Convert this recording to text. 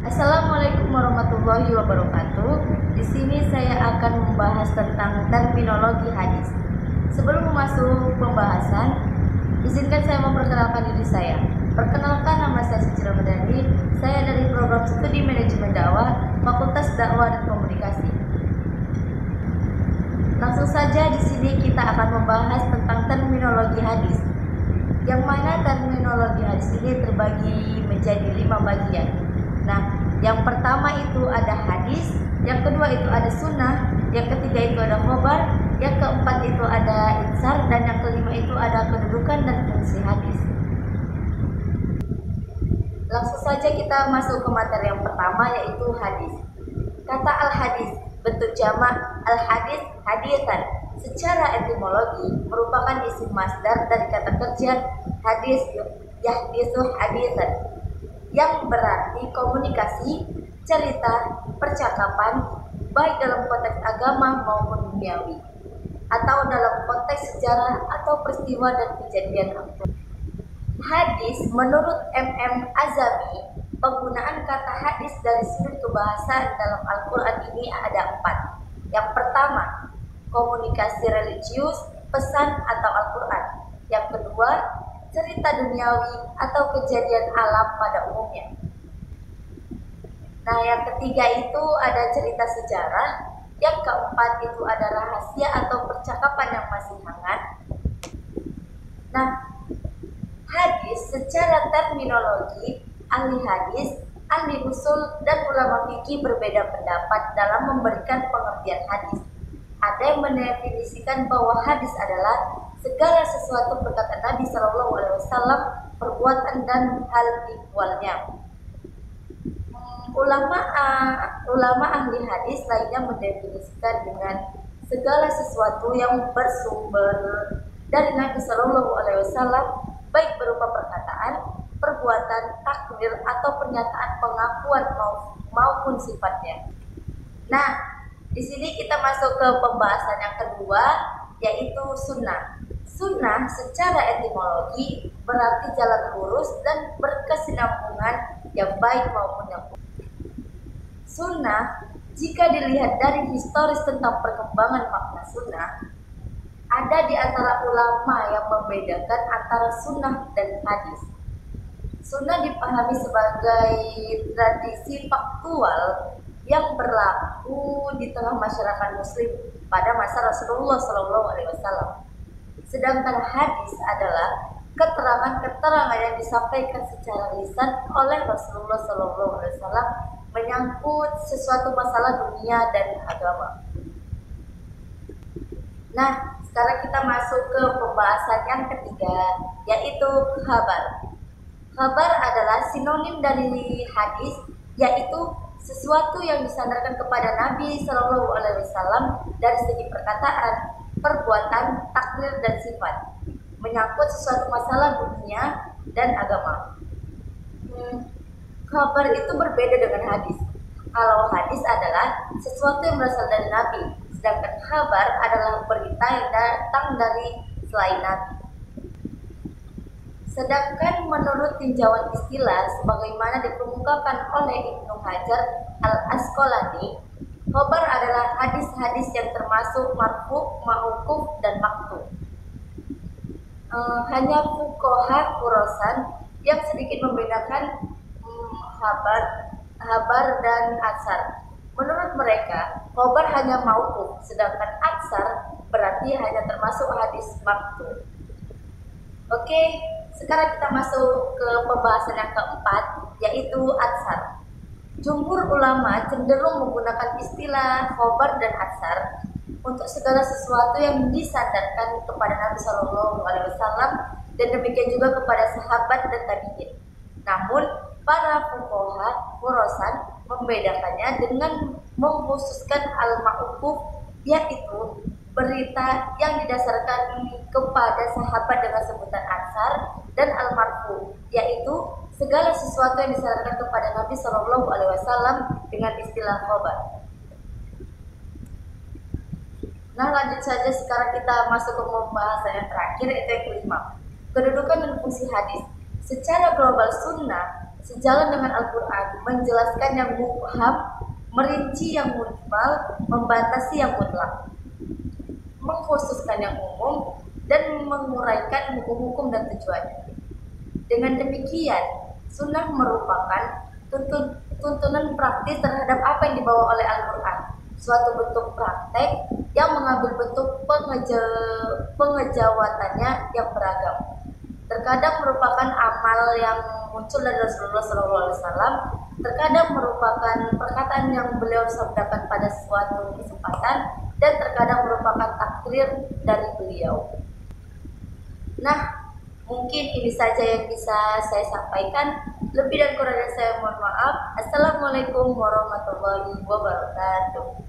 Assalamualaikum warahmatullahi wabarakatuh. Di sini saya akan membahas tentang terminologi hadis. Sebelum masuk pembahasan, izinkan saya memperkenalkan diri saya. Perkenalkan, nama saya Siti Ramadhani. Saya dari program studi manajemen dakwah, Fakultas Dakwah dan Komunikasi. Langsung saja di sini kita akan membahas tentang terminologi hadis. Yang mana terminologi hadis ini terbagi menjadi 5 bagian. Nah, yang pertama itu ada hadis, yang kedua itu ada sunnah, yang ketiga itu ada khobar, yang keempat itu ada insar, dan yang kelima itu ada kedudukan dan fungsi hadis. Langsung saja kita masuk ke materi yang pertama, yaitu hadis. Kata al-hadis, bentuk jamak al-hadis, hadisan. Secara etimologi merupakan isim masdar dari kata kerja hadis yahdisu hadisan, yang berarti komunikasi, cerita, percakapan, baik dalam konteks agama maupun duniawi, atau dalam konteks sejarah atau peristiwa dan kejadian aktual. Hadis menurut M.M. Azami, penggunaan kata hadis dari sudut kebahasaan dalam Al-Quran ini ada 4. Yang pertama, komunikasi religius, pesan atau Al-Quran. Yang kedua, cerita duniawi atau kejadian alam pada umumnya. Nah, yang ketiga itu ada cerita sejarah. Yang keempat itu ada rahasia atau percakapan yang masih hangat. Nah, hadis secara terminologi, ahli hadis, ahli usul, dan ulama fikih berbeda pendapat dalam memberikan pengertian hadis. Ada yang mendefinisikan bahwa hadis adalah segala sesuatu perkataan Nabi Shallallahu Alaihi Wasallam, perbuatan dan hal ihwalnya. Ulama ahli hadis lainnya mendefinisikan dengan segala sesuatu yang bersumber dari Nabi Shallallahu Alaihi Wasallam, baik berupa perkataan, perbuatan, takdir atau pernyataan pengakuan maupun sifatnya. Nah, di sini kita masuk ke pembahasan yang kedua, yaitu sunnah. Sunnah secara etimologi berarti jalan lurus dan berkesinambungan yang baik maupun yang buruk. Sunnah, jika dilihat dari historis tentang perkembangan makna sunnah, ada di antara ulama yang membedakan antara sunnah dan hadis. Sunnah dipahami sebagai tradisi faktual yang berlaku di tengah masyarakat muslim pada masa Rasulullah SAW. Sedangkan hadis adalah keterangan-keterangan yang disampaikan secara lisan oleh Rasulullah SAW menyangkut sesuatu masalah dunia dan agama. Nah, sekarang kita masuk ke pembahasan yang ketiga, yaitu khabar. Khabar adalah sinonim dari hadis, yaitu sesuatu yang disandarkan kepada Nabi Shallallahu Alaihi Wasallam dari segi perkataan, perbuatan, takdir dan sifat, menyangkut sesuatu masalah dunia dan agama. Khabar itu berbeda dengan hadis. Kalau hadis adalah sesuatu yang berasal dari Nabi, sedangkan khabar adalah berita yang datang dari selain Nabi. Sedangkan menurut tinjauan istilah sebagaimana dikemukakan oleh Ibnu Hajar Al-Asqalani, khabar adalah hadis-hadis yang termasuk marfu, mauquf, dan maktub. Hanya fuqaha Khurasan yang sedikit membedakan habar dan atsar. Menurut mereka, khabar hanya mauquf, sedangkan atsar berarti hanya termasuk hadis maktub. Oke, sekarang kita masuk ke pembahasan yang keempat, yaitu atsar. Jumhur ulama cenderung menggunakan istilah khabar dan atsar untuk segala sesuatu yang disandarkan kepada Nabi Shallallahu Alaihi Wasallam dan demikian juga kepada sahabat dan tabi'in. Namun para fuqaha Khurasan membedakannya dengan mengkhususkan al-ma'quf, yaitu berita yang didasarkan kepada sahabat dengan sebutan atsar, dan al-marfu, yaitu segala sesuatu yang disandarkan kepada Nabi Shallallahu Alaihi Wasallam dengan istilah khabar. Nah, lanjut saja sekarang kita masuk ke pembahasan yang terakhir, yaitu yang kelima, kedudukan dan fungsi hadis. Secara global sunnah sejalan dengan Al-Quran, menjelaskan yang mubham, merinci yang mujmal, membatasi yang mutlak, mengkhususkan yang umum, dan menguraikan hukum-hukum dan tujuannya. Dengan demikian, sunnah merupakan tuntunan praktis terhadap apa yang dibawa oleh Al-Quran, suatu bentuk praktek yang mengambil bentuk pengejawatannya yang beragam. Terkadang merupakan amal yang muncul dari Rasulullah SAW, terkadang merupakan perkataan yang beliau sabdakan pada suatu kesempatan, dan terkadang merupakan takrir dari beliau. Nah, mungkin ini saja yang bisa saya sampaikan. Lebih dan kurangnya saya mohon maaf. Assalamualaikum warahmatullahi wabarakatuh.